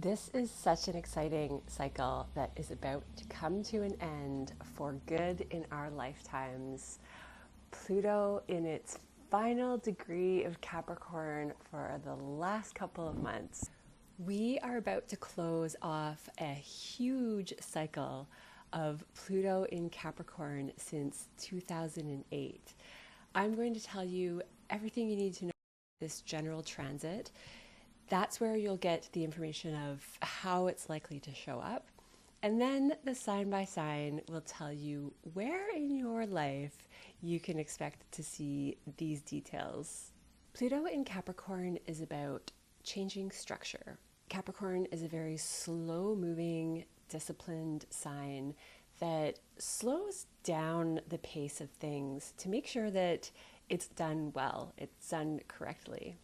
This is such an exciting cycle that is about to come to an end for good in our lifetimes. Pluto in its final degree of Capricorn for the last couple of months. We are about to close off a huge cycle of Pluto in Capricorn since 2008. I'm going to tell you everything you need to know about this general transit. That's where you'll get the information of how it's likely to show up. And then the sign by sign will tell you where in your life you can expect to see these details. Pluto in Capricorn is about changing structure. Capricorn is a very slow moving, disciplined sign that slows down the pace of things to make sure that it's done well, it's done correctly.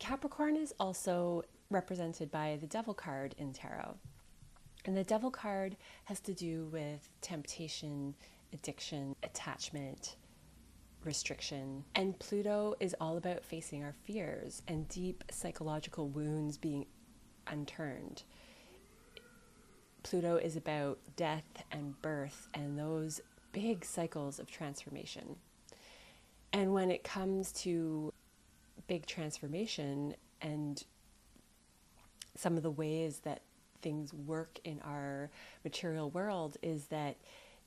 Capricorn is also represented by the Devil card in tarot. And the Devil card has to do with temptation, addiction, attachment, restriction. And Pluto is all about facing our fears and deep psychological wounds being unturned. Pluto is about death and birth and those big cycles of transformation. And when it comes to big transformation and some of the ways that things work in our material world is that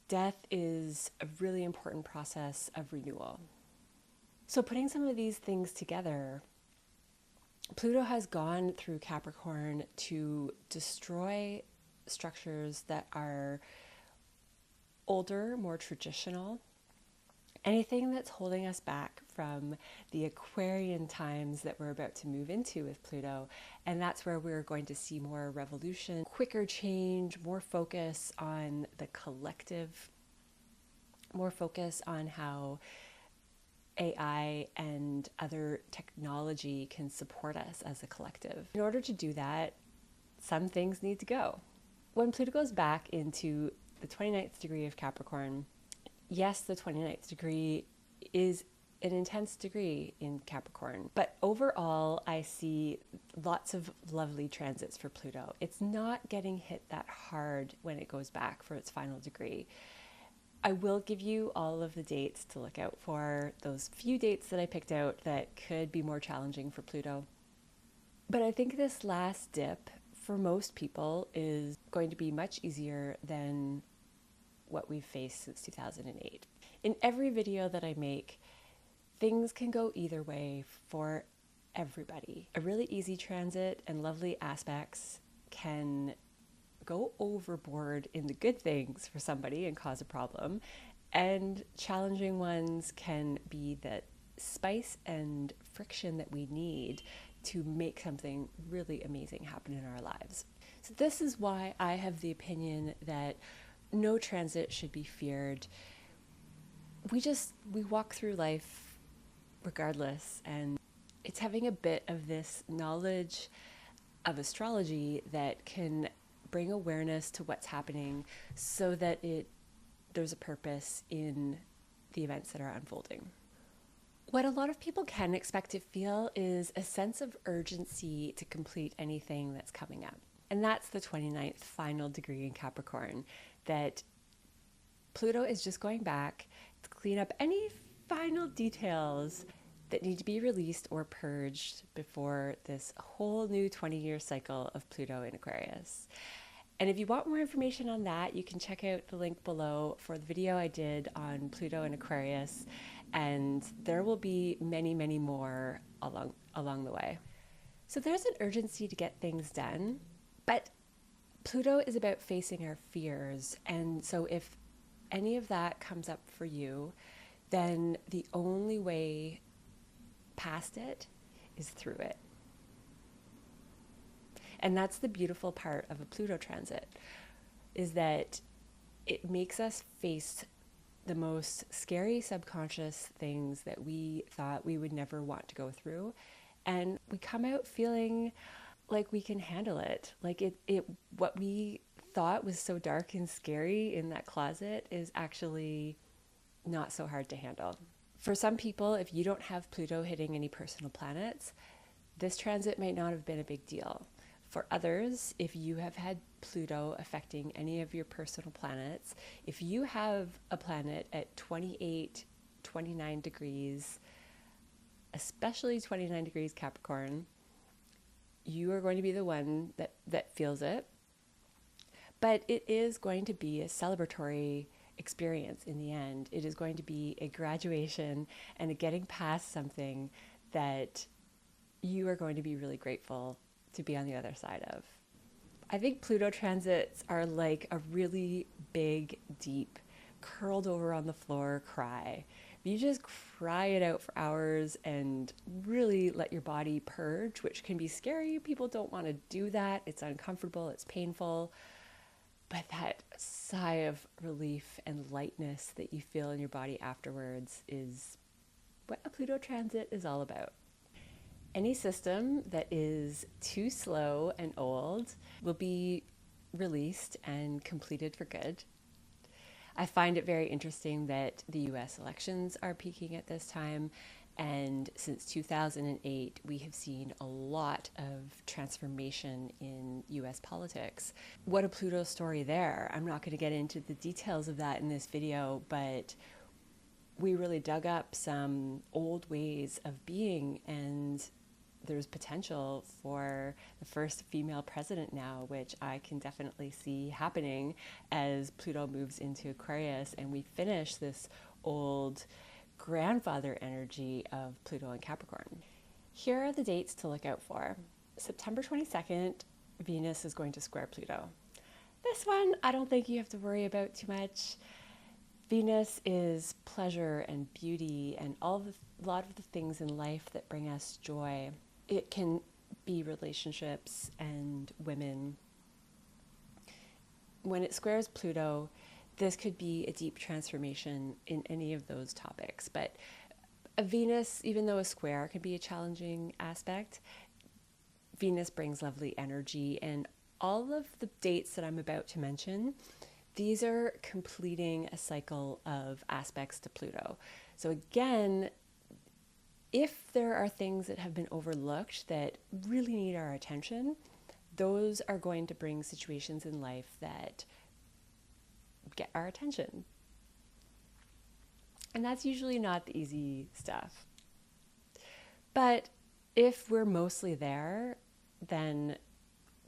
death is a really important process of renewal. So putting some of these things together, Pluto has gone through Capricorn to destroy structures that are older, more traditional. Anything that's holding us back from the Aquarian times that we're about to move into with Pluto. And that's where we're going to see more revolution, quicker change, more focus on the collective, more focus on how AI and other technology can support us as a collective. In order to do that, some things need to go. When Pluto goes back into the 29th degree of Capricorn, yes, the 29th degree is an intense degree in Capricorn, but overall I see lots of lovely transits for Pluto. It's not getting hit that hard when it goes back for its final degree. I will give you all of the dates to look out for, those few dates that I picked out that could be more challenging for Pluto. But I think this last dip for most people is going to be much easier than what we've faced since 2008. In every video that I make, things can go either way for everybody. A really easy transit and lovely aspects can go overboard in the good things for somebody and cause a problem, and challenging ones can be the spice and friction that we need to make something really amazing happen in our lives. So this is why I have the opinion that no transit should be feared. We walk through life regardless, and it's having a bit of this knowledge of astrology that can bring awareness to what's happening so that there's a purpose in the events that are unfolding. What a lot of people can expect to feel is a sense of urgency to complete anything that's coming up. And that's the 29th final degree in Capricorn, that Pluto is just going back to clean up any final details that need to be released or purged before this whole new 20-year cycle of Pluto in Aquarius. And if you want more information on that, you can check out the link below for the video I did on Pluto in Aquarius, and there will be many, many more along the way. So there's an urgency to get things done, but Pluto is about facing our fears, and so if any of that comes up for you, then the only way past it is through it. And that's the beautiful part of a Pluto transit, is that it makes us face the most scary subconscious things that we thought we would never want to go through, and we come out feeling like we can handle it. Like what we thought was so dark and scary in that closet is actually not so hard to handle. For some people, if you don't have Pluto hitting any personal planets, this transit might not have been a big deal. For others, if you have had Pluto affecting any of your personal planets, if you have a planet at 28, 29 degrees, especially 29 degrees Capricorn, you are going to be the one that feels it. But it is going to be a celebratory experience in the end. It is going to be a graduation and a getting past something that you are going to be really grateful to be on the other side of. I think Pluto transits are like a really big, deep, curled over on the floor cry. You just cry it out for hours and really let your body purge, which can be scary. People don't want to do that. It's uncomfortable, it's painful. But that sigh of relief and lightness that you feel in your body afterwards is what a Pluto transit is all about. Any system that is too slow and old will be released and completed for good. I find it very interesting that the US elections are peaking at this time, and since 2008 we have seen a lot of transformation in US politics. What a Pluto story there. I'm not going to get into the details of that in this video, but we really dug up some old ways of being, and there's potential for the first female president now, which I can definitely see happening as Pluto moves into Aquarius and we finish this old grandfather energy of Pluto and Capricorn. Here are the dates to look out for. September 22nd, Venus is going to square Pluto. This one, I don't think you have to worry about too much. Venus is pleasure and beauty and a lot of the things in life that bring us joy. It can be relationships and women. When it squares Pluto, this could be a deep transformation in any of those topics. But a Venus, even though a square can be a challenging aspect, Venus brings lovely energy. And all of the dates that I'm about to mention, these are completing a cycle of aspects to Pluto. So again, if there are things that have been overlooked that really need our attention, those are going to bring situations in life that get our attention. And that's usually not the easy stuff. But if we're mostly there, then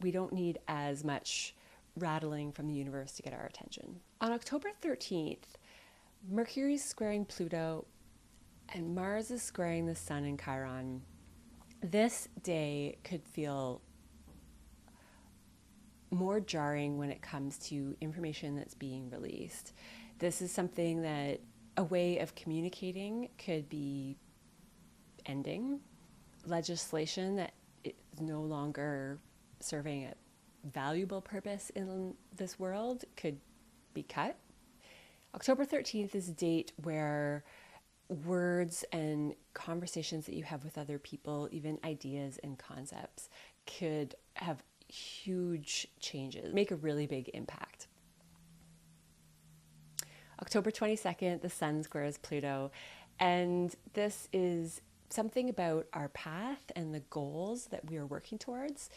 we don't need as much rattling from the universe to get our attention. On October 13th, Mercury's squaring Pluto and Mars is squaring the Sun in Chiron. This day could feel more jarring when it comes to information that's being released. This is something that a way of communicating could be ending. Legislation that is no longer serving a valuable purpose in this world could be cut. October 13th is a date where words and conversations that you have with other people, even ideas and concepts, could have huge changes, make a really big impact. October 22nd, the Sun squares Pluto, and this is something about our path and the goals that we are working towards.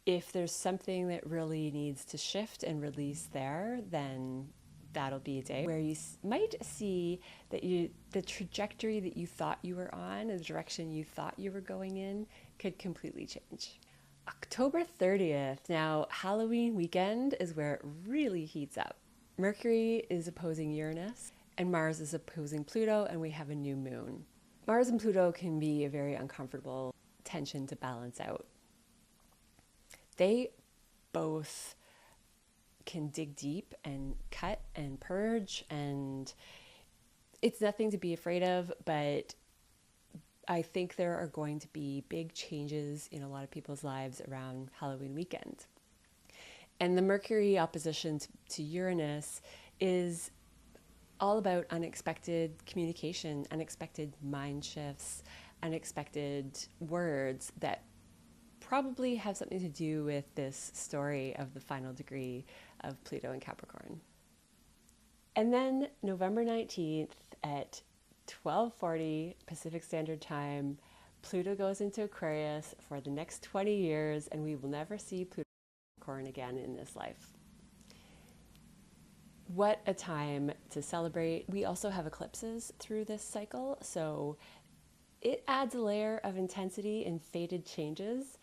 If there's something that really needs to shift and release there, then that'll be a day where you might see that the trajectory that you thought you were on and the direction you thought you were going in could completely change. October 30th, now Halloween weekend is where it really heats up. Mercury is opposing Uranus and Mars is opposing Pluto, and we have a new moon. Mars and Pluto can be a very uncomfortable tension to balance out. They both can dig deep and cut and purge, and it's nothing to be afraid of, but I think there are going to be big changes in a lot of people's lives around Halloween weekend. And the Mercury opposition to Uranus is all about unexpected communication, unexpected mind shifts, unexpected words that probably have something to do with this story of the final degree of Pluto and Capricorn. And then November 19th at 12:40 Pacific Standard Time, Pluto goes into Aquarius for the next 20 years, and we will never see Pluto Capricorn again in this life. What a time to celebrate. We also have eclipses through this cycle, so it adds a layer of intensity and fated changes.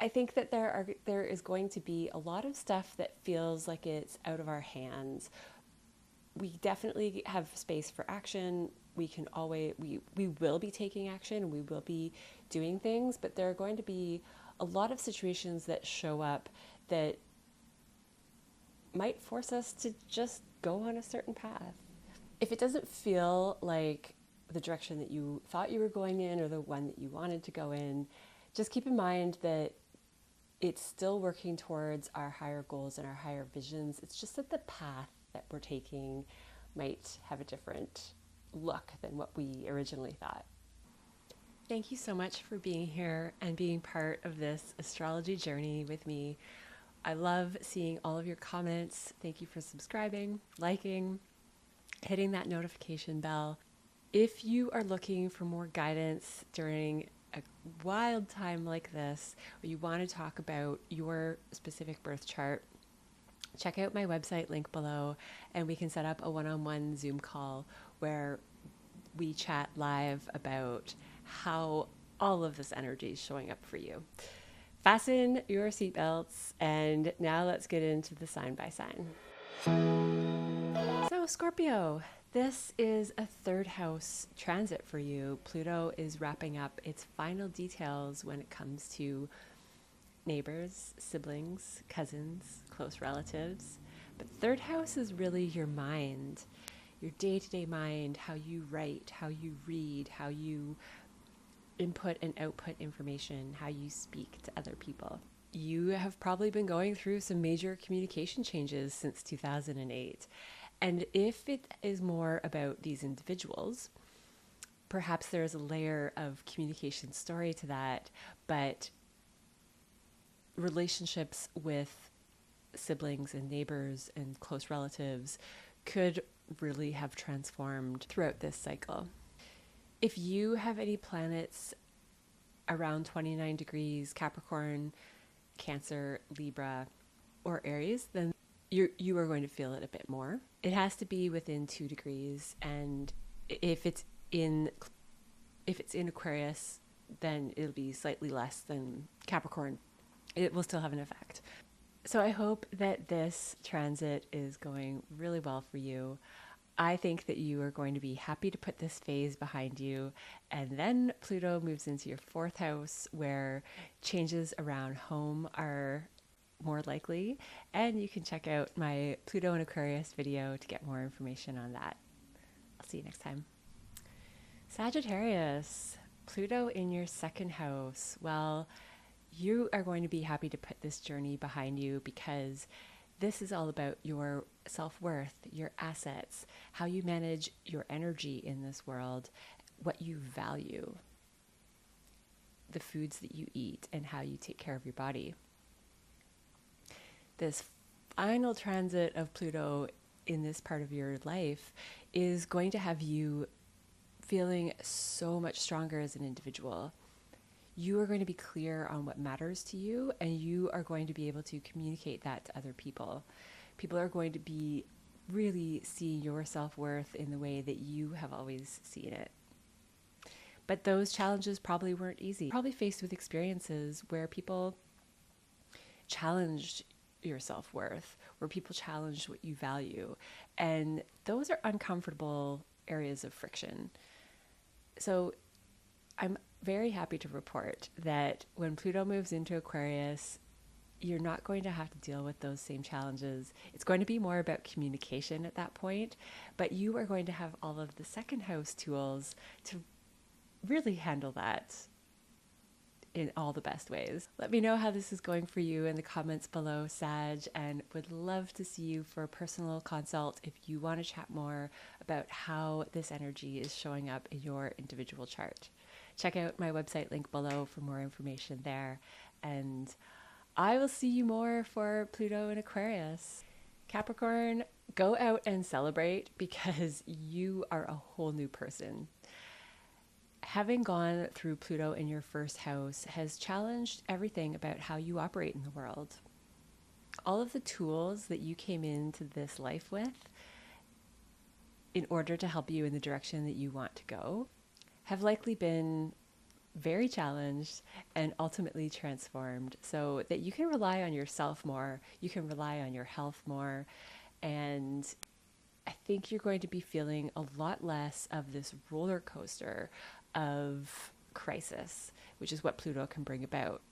I think that there is going to be a lot of stuff that feels like it's out of our hands. We definitely have space for action. We will be taking action, we will be doing things, but there are going to be a lot of situations that show up that might force us to just go on a certain path. If it doesn't feel like the direction that you thought you were going in or the one that you wanted to go in, just keep in mind that it's still working towards our higher goals and our higher visions. It's just that the path that we're taking might have a different look than what we originally thought. Thank you so much for being here and being part of this astrology journey with me. I love seeing all of your comments. Thank you for subscribing, liking, hitting that notification bell. If you are looking for more guidance during a wild time like this, or you want to talk about your specific birth chart, check out my website, link below, and we can set up a one-on-one Zoom call where we chat live about how all of this energy is showing up for you. Fasten your seatbelts, and now let's get into the sign by sign. So Scorpio, this is a third house transit for you. Pluto is wrapping up its final details when it comes to neighbors, siblings, cousins, close relatives. But third house is really your mind, your day-to-day mind, how you write, how you read, how you input and output information, how you speak to other people. You have probably been going through some major communication changes since 2008. And if it is more about these individuals, perhaps there's a layer of communication story to that, but relationships with siblings and neighbors and close relatives could really have transformed throughout this cycle. If you have any planets around 29 degrees, Capricorn, Cancer, Libra, or Aries, then you are going to feel it a bit more. It has to be within 2 degrees, and if it's in Aquarius, then it'll be slightly less than Capricorn. It will still have an effect. So I hope that this transit is going really well for you. I think that you are going to be happy to put this phase behind you. And then Pluto moves into your 4th house, where changes around home are more likely. And you can check out my Pluto and Aquarius video to get more information on that. I'll see you next time. Sagittarius, Pluto in your 2nd house. Well, you are going to be happy to put this journey behind you, because this is all about your self-worth, your assets, how you manage your energy in this world, what you value, the foods that you eat, and how you take care of your body. This final transit of Pluto in this part of your life is going to have you feeling so much stronger as an individual. You are going to be clear on what matters to you, and you are going to be able to communicate that to other people. People are going to be really seeing your self-worth in the way that you have always seen it. But those challenges probably weren't easy. You're probably faced with experiences where people challenged your self-worth, where people challenged what you value. And those are uncomfortable areas of friction. So I'm very happy to report that when Pluto moves into Aquarius, you're not going to have to deal with those same challenges. It's going to be more about communication at that point, but you are going to have all of the 2nd house tools to really handle that in all the best ways. Let me know how this is going for you in the comments below, Sag, and would love to see you for a personal consult if you want to chat more about how this energy is showing up in your individual chart. Check out my website, link below, for more information there. And I will see you more for Pluto in Aquarius. Capricorn, go out and celebrate, because you are a whole new person. Having gone through Pluto in your first house has challenged everything about how you operate in the world. All of the tools that you came into this life with in order to help you in the direction that you want to go have likely been very challenged and ultimately transformed so that you can rely on yourself more, you can rely on your health more, and I think you're going to be feeling a lot less of this roller coaster of crisis, which is what Pluto can bring about,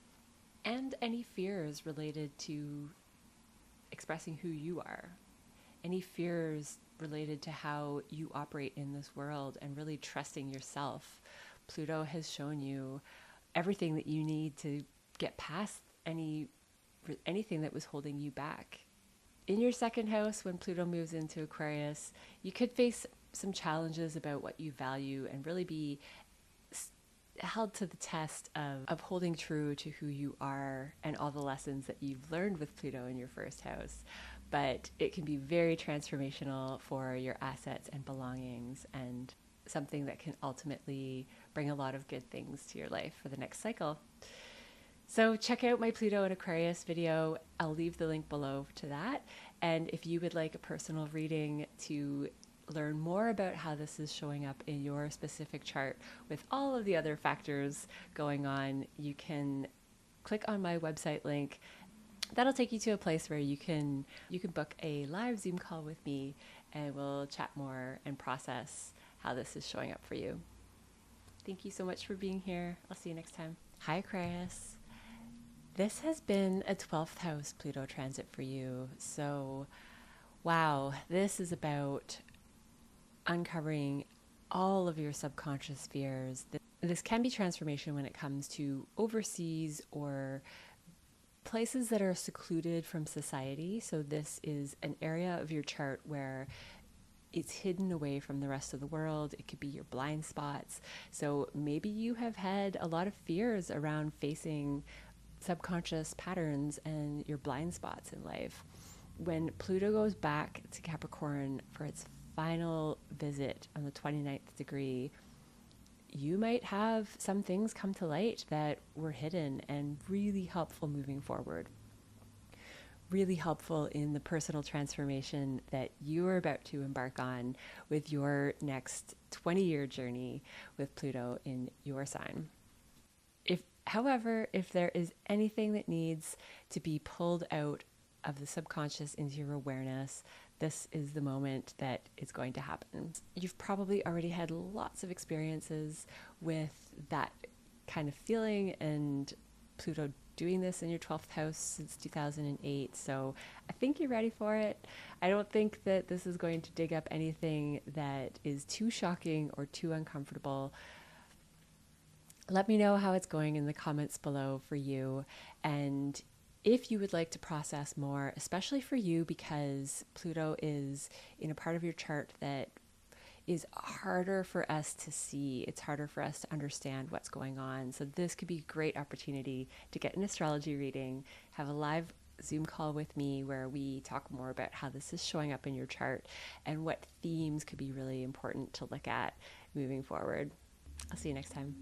and any fears related to expressing who you are, any fears related to how you operate in this world and really trusting yourself. Pluto has shown you everything that you need to get past anything that was holding you back. In your second house, when Pluto moves into Aquarius, you could face some challenges about what you value and really be held to the test of holding true to who you are and all the lessons that you've learned with Pluto in your first house. But it can be very transformational for your assets and belongings, and something that can ultimately bring a lot of good things to your life for the next cycle. So check out my Pluto and Aquarius video. I'll leave the link below to that. And if you would like a personal reading to learn more about how this is showing up in your specific chart with all of the other factors going on, you can click on my website link. That'll take you to a place where you can book a live Zoom call with me, and we'll chat more and process how this is showing up for you. Thank you so much for being here. I'll see you next time. Hi, Aquarius. This has been a 12th house Pluto transit for you. So, wow, this is about uncovering all of your subconscious fears. This can be transformation when it comes to overseas or places that are secluded from society. So this is an area of your chart where it's hidden away from the rest of the world. It could be your blind spots. So maybe you have had a lot of fears around facing subconscious patterns and your blind spots in life. When Pluto goes back to Capricorn for its final visit on the 29th degree, you might have some things come to light that were hidden and really helpful moving forward. Really helpful in the personal transformation that you are about to embark on with your next 20-year journey with Pluto in your sign. However, if there is anything that needs to be pulled out of the subconscious into your awareness, this is the moment that it's going to happen. You've probably already had lots of experiences with that kind of feeling, and Pluto doing this in your 12th house since 2008. So I think you're ready for it. I don't think that this is going to dig up anything that is too shocking or too uncomfortable. Let me know how it's going in the comments below for you. And if you would like to process more, especially for you, because Pluto is in a part of your chart that is harder for us to see. It's harder for us to understand what's going on. So this could be a great opportunity to get an astrology reading, have a live Zoom call with me where we talk more about how this is showing up in your chart and what themes could be really important to look at moving forward. I'll see you next time.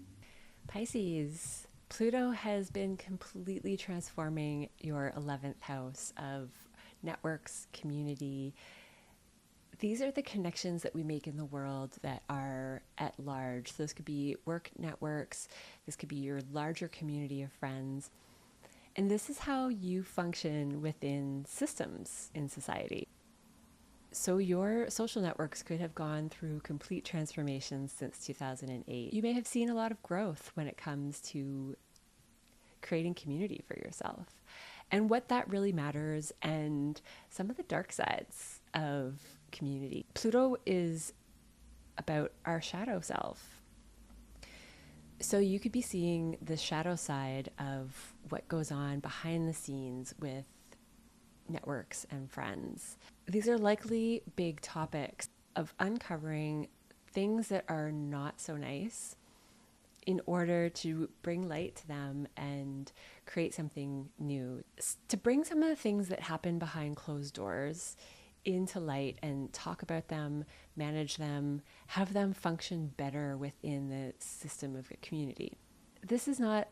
Pisces. Pluto has been completely transforming your 11th house of networks, community. These are the connections that we make in the world that are at large. So this could be work networks. This could be your larger community of friends. And this is how you function within systems in society. So your social networks could have gone through complete transformation since 2008. You may have seen a lot of growth when it comes to creating community for yourself and what that really matters and some of the dark sides of community. Pluto is about our shadow self. So you could be seeing the shadow side of what goes on behind the scenes with networks and friends. These are likely big topics of uncovering things that are not so nice in order to bring light to them and create something new. To bring some of the things that happen behind closed doors into light and talk about them, manage them, have them function better within the system of a community. This is not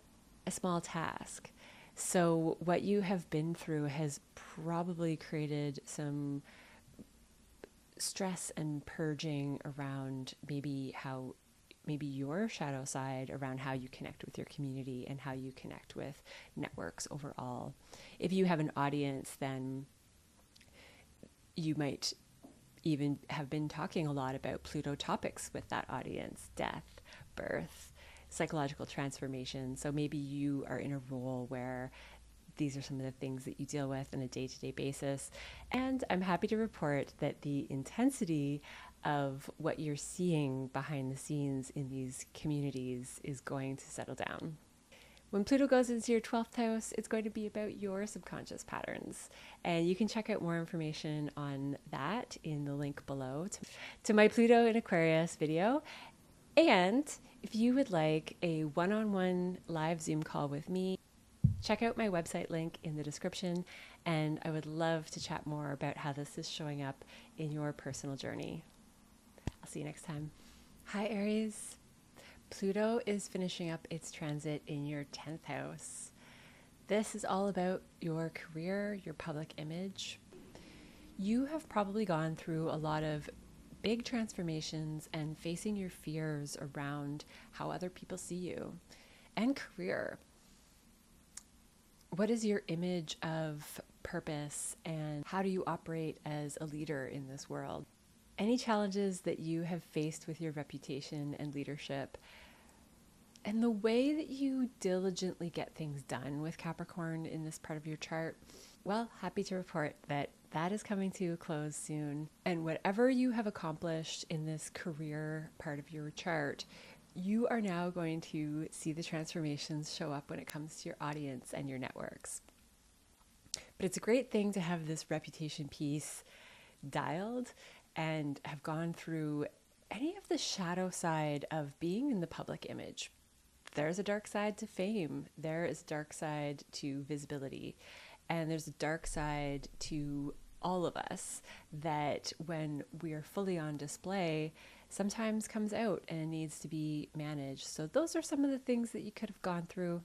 a small task. So what you have been through has probably created some stress and purging around maybe your shadow side, around how you connect with your community and how you connect with networks overall. If you have an audience, then you might even have been talking a lot about Pluto topics with that audience: death, birth, psychological transformation. So maybe you are in a role where these are some of the things that you deal with on a day-to-day basis. And I'm happy to report that the intensity of what you're seeing behind the scenes in these communities is going to settle down. When Pluto goes into your 12th house, it's going to be about your subconscious patterns. And you can check out more information on that in the link below to my Pluto in Aquarius video. And if you would like a one-on-one live Zoom call with me, check out my website link in the description, and I would love to chat more about how this is showing up in your personal journey. I'll see you next time. Hi, Aries. Pluto is finishing up its transit in your 10th house. This is all about your career, your public image. You have probably gone through a lot of big transformations and facing your fears around how other people see you and career. What is your image of purpose, and how do you operate as a leader in this world? Any challenges that you have faced with your reputation and leadership, and the way that you diligently get things done with Capricorn in this part of your chart, well, happy to report that that is coming to a close soon. And whatever you have accomplished in this career part of your chart, you are now going to see the transformations show up when it comes to your audience and your networks. But it's a great thing to have this reputation piece dialed and have gone through any of the shadow side of being in the public image. There's a dark side to fame. There is a dark side to visibility. And there's a dark side to all of us that when we are fully on display, sometimes comes out and needs to be managed. So those are some of the things that you could have gone through.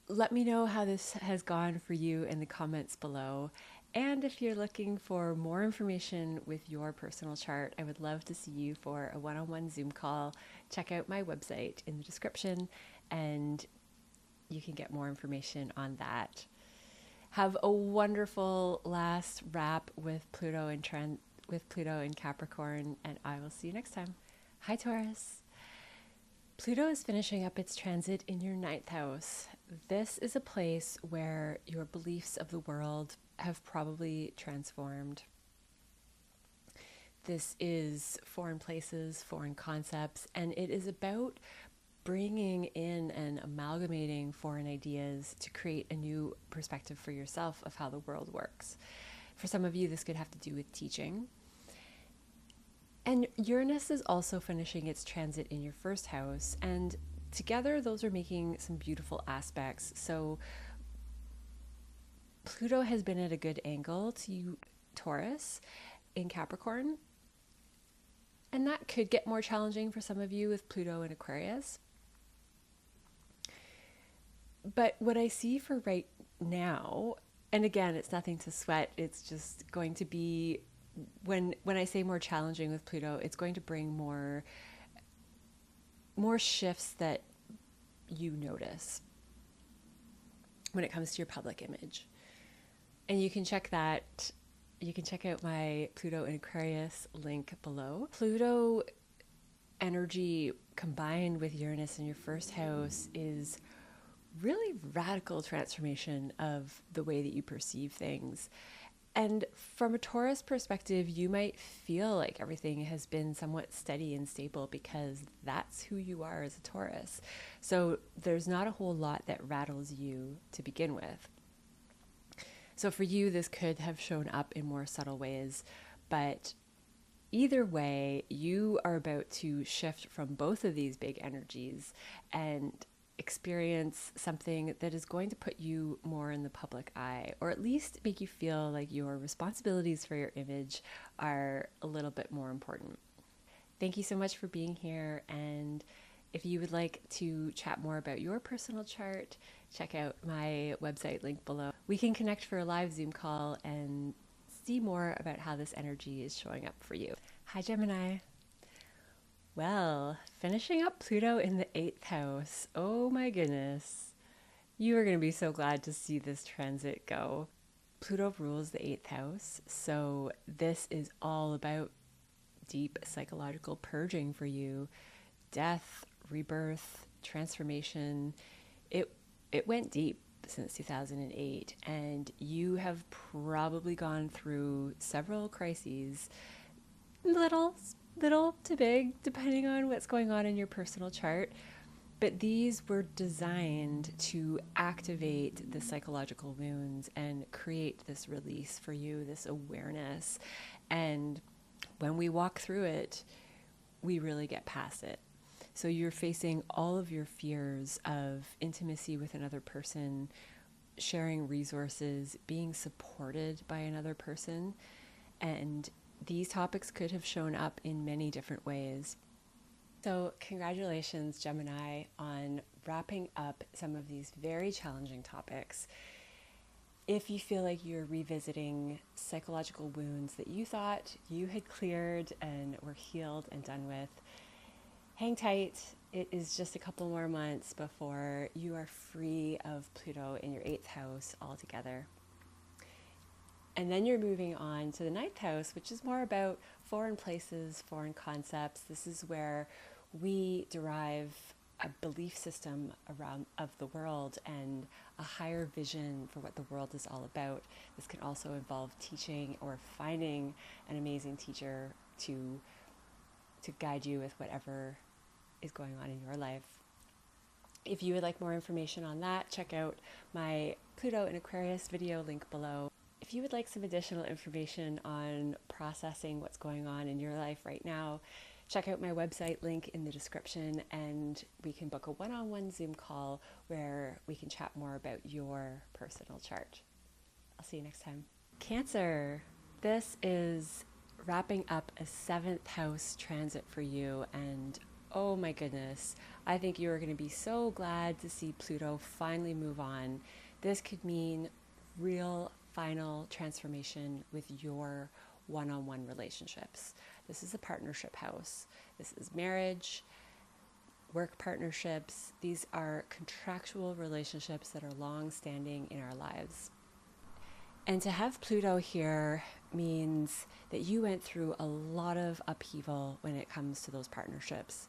Let me know how this has gone for you in the comments below. And if you're looking for more information with your personal chart, I would love to see you for a one-on-one Zoom call. Check out my website in the description and you can get more information on that. Have a wonderful last wrap with Pluto in Capricorn, and I will see you next time. Hi, Taurus. Pluto is finishing up its transit in your 9th house. This is a place where your beliefs of the world have probably transformed. This is foreign places, foreign concepts, and it is about bringing in and amalgamating foreign ideas to create a new perspective for yourself of how the world works. For some of you, this could have to do with teaching. And Uranus is also finishing its transit in your 1st house, and together those are making some beautiful aspects. So Pluto has been at a good angle to Taurus in Capricorn, and that could get more challenging for some of you with Pluto in Aquarius. But what I see for right now, and again, it's nothing to sweat, it's just going to be, when I say more challenging with Pluto, it's going to bring more shifts that you notice when it comes to your public image. And you can check out my Pluto in Aquarius link below. Pluto energy combined with Uranus in your 1st house is really radical transformation of the way that you perceive things. And from a Taurus perspective, you might feel like everything has been somewhat steady and stable because that's who you are as a Taurus. So there's not a whole lot that rattles you to begin with. So for you, this could have shown up in more subtle ways, but either way, you are about to shift from both of these big energies and experience something that is going to put you more in the public eye, or at least make you feel like your responsibilities for your image are a little bit more important. Thank you so much for being here, and if you would like to chat more about your personal chart, check out my website link below. We can connect for a live Zoom call and see more about how this energy is showing up for you. Hi, Gemini. Well, finishing up Pluto in the 8th house. Oh my goodness. You are going to be so glad to see this transit go. Pluto rules the 8th house, so this is all about deep psychological purging for you. Death, rebirth, transformation. It went deep since 2008, and you have probably gone through several crises, little to big, depending on what's going on in your personal chart. But these were designed to activate the psychological wounds and create this release for you, this awareness. And when we walk through it, we really get past it. So you're facing all of your fears of intimacy with another person, sharing resources, being supported by another person. And these topics could have shown up in many different ways. So congratulations, Gemini, on wrapping up some of these very challenging topics. If you feel like you're revisiting psychological wounds that you thought you had cleared and were healed and done with, hang tight. It is just a couple more months before you are free of Pluto in your 8th house altogether. And then you're moving on to the 9th house, which is more about foreign places, foreign concepts. This is where we derive a belief system around of the world and a higher vision for what the world is all about. This can also involve teaching or finding an amazing teacher to guide you with whatever is going on in your life. If you would like more information on that, check out my Pluto in Aquarius video link below. If you would like some additional information on processing what's going on in your life right now, check out my website link in the description, and we can book a one-on-one Zoom call where we can chat more about your personal chart. I'll see you next time. Cancer, this is wrapping up a 7th house transit for you, and oh my goodness, I think you are going to be so glad to see Pluto finally move on. This could mean real final transformation with your one-on-one relationships. This is a partnership house. This is marriage, work partnerships. These are contractual relationships that are long-standing in our lives. And to have Pluto here means that you went through a lot of upheaval when it comes to those partnerships.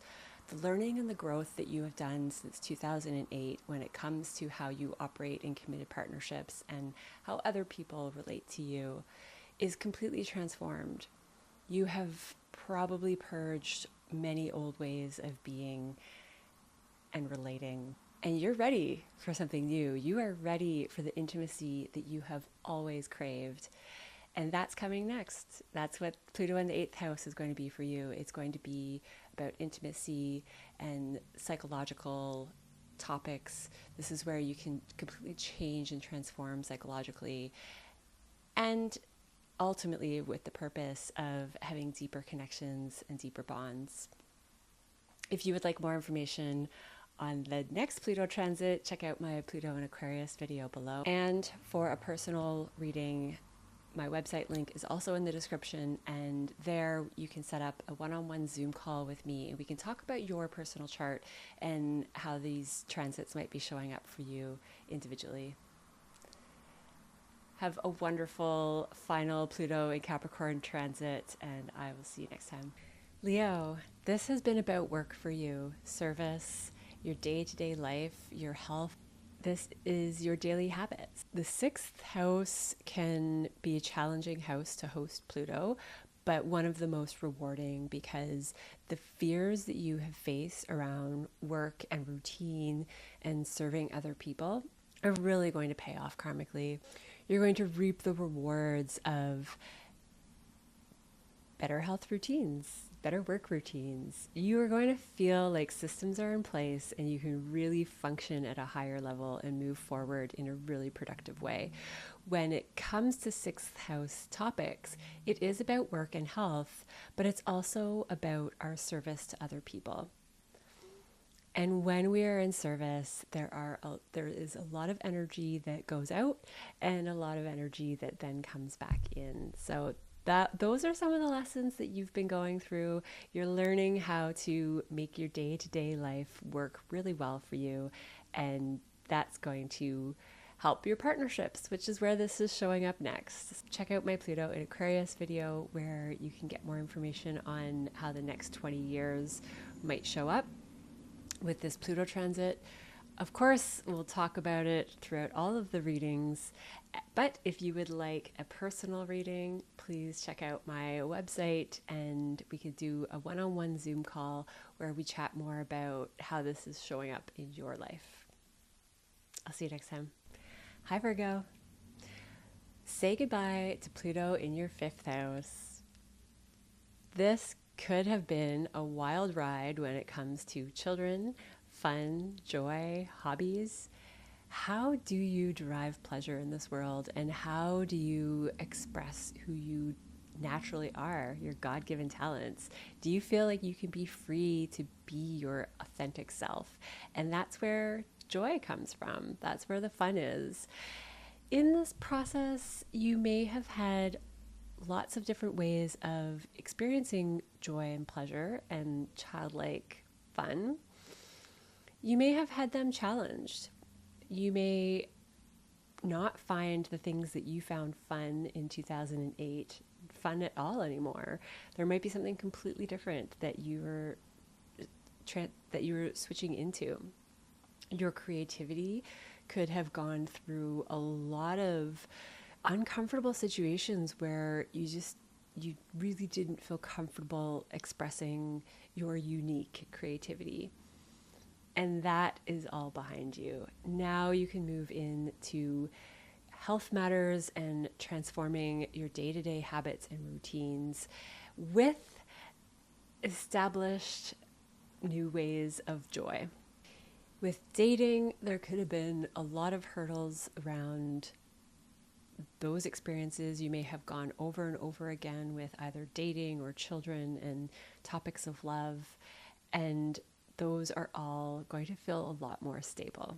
The learning and the growth that you have done since 2008 when it comes to how you operate in committed partnerships and how other people relate to you is completely transformed. You have probably purged many old ways of being and relating, and you're ready for something new. You are ready for the intimacy that you have always craved. And that's coming next. That's what Pluto in the 8th house is going to be for you. It's going to be about intimacy and psychological topics. This is where you can completely change and transform psychologically, and ultimately with the purpose of having deeper connections and deeper bonds. If you would like more information on the next Pluto transit, check out my Pluto in Aquarius video below. And for a personal reading, my website link is also in the description, and there you can set up a one-on-one Zoom call with me, and we can talk about your personal chart and how these transits might be showing up for you individually. Have a wonderful final Pluto in Capricorn transit, and I will see you next time. Leo, this has been about work for you, service, your day-to-day life, your health. This is your daily habits. The 6th house can be a challenging house to host Pluto, but one of the most rewarding, because the fears that you have faced around work and routine and serving other people are really going to pay off karmically. You're going to reap the rewards of better health routines, better work routines. You are going to feel like systems are in place and you can really function at a higher level and move forward in a really productive way. When it comes to sixth house topics, it is about work and health, but it's also about our service to other people. And when we are in service, there is a lot of energy that goes out and a lot of energy that then comes back in. So those are some of the lessons that you've been going through. You're learning how to make your day-to-day life work really well for you, and that's going to help your partnerships, which is where this is showing up next. Check out my Pluto in Aquarius video where you can get more information on how the next 20 years might show up with this Pluto transit. Of course, we'll talk about it throughout all of the readings, but if you would like a personal reading, please check out my website and we could do a one-on-one Zoom call where we chat more about how this is showing up in your life. I'll see you next time. Hi, Virgo. Say goodbye to Pluto in your fifth house. This could have been a wild ride when it comes to children, fun, joy, hobbies. How do you derive pleasure in this world, and how do you express who you naturally are, your God-given talents? Do you feel like you can be free to be your authentic self? And that's where joy comes from. That's where the fun is. In this process, you may have had lots of different ways of experiencing joy and pleasure and childlike fun. You may have had them challenged. You may not find the things that you found fun in 2008 fun at all anymore. There might be something completely different that you were switching into. Your creativity could have gone through a lot of uncomfortable situations where you really didn't feel comfortable expressing your unique creativity. And that is all behind you. Now you can move into health matters and transforming your day-to-day habits and routines with established new ways of joy. With dating, there could have been a lot of hurdles around those experiences. You may have gone over and over again with either dating or children and topics of love, and those are all going to feel a lot more stable.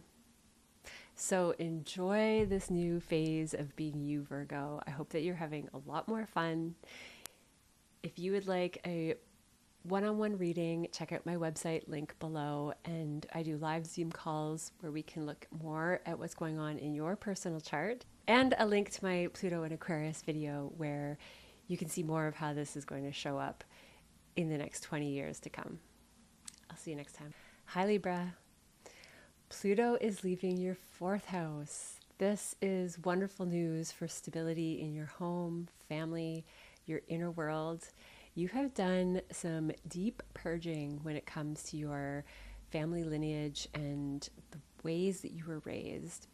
So enjoy this new phase of being you, Virgo. I hope that you're having a lot more fun. If you would like a one-on-one reading, check out my website, link below, and I do live Zoom calls where we can look more at what's going on in your personal chart, and a link to my Pluto and Aquarius video where you can see more of how this is going to show up in the next 20 years to come. I'll see you next time. Hi, Libra. Pluto is leaving your fourth house. This is wonderful news for stability in your home, family, your inner world. You have done some deep purging when it comes to your family lineage and the ways that you were raised.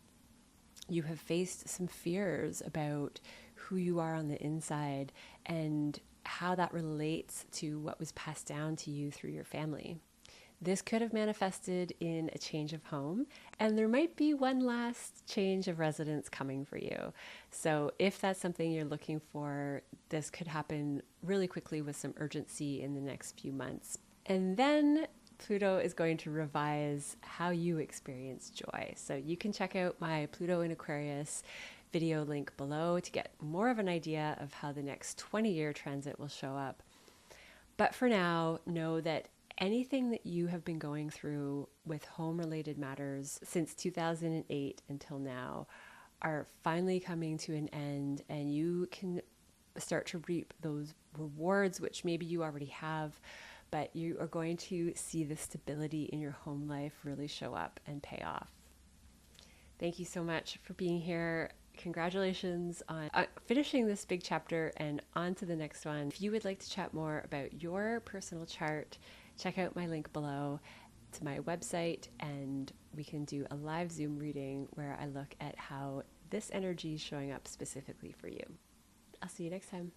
You have faced some fears about who you are on the inside and how that relates to what was passed down to you through your family. This could have manifested in a change of home, and there might be one last change of residence coming for you. So if that's something you're looking for, this could happen really quickly with some urgency in the next few months. And then Pluto is going to revise how you experience joy. So you can check out my Pluto in Aquarius video link below to get more of an idea of how the next 20-year transit will show up. But for now, know that anything that you have been going through with home-related matters since 2008 until now are finally coming to an end, and you can start to reap those rewards, which maybe you already have, but you are going to see the stability in your home life really show up and pay off. Thank you so much for being here. Congratulations on finishing this big chapter and on to the next one. If you would like to chat more about your personal chart, check out my link below to my website, and we can do a live Zoom reading where I look at how this energy is showing up specifically for you. I'll see you next time.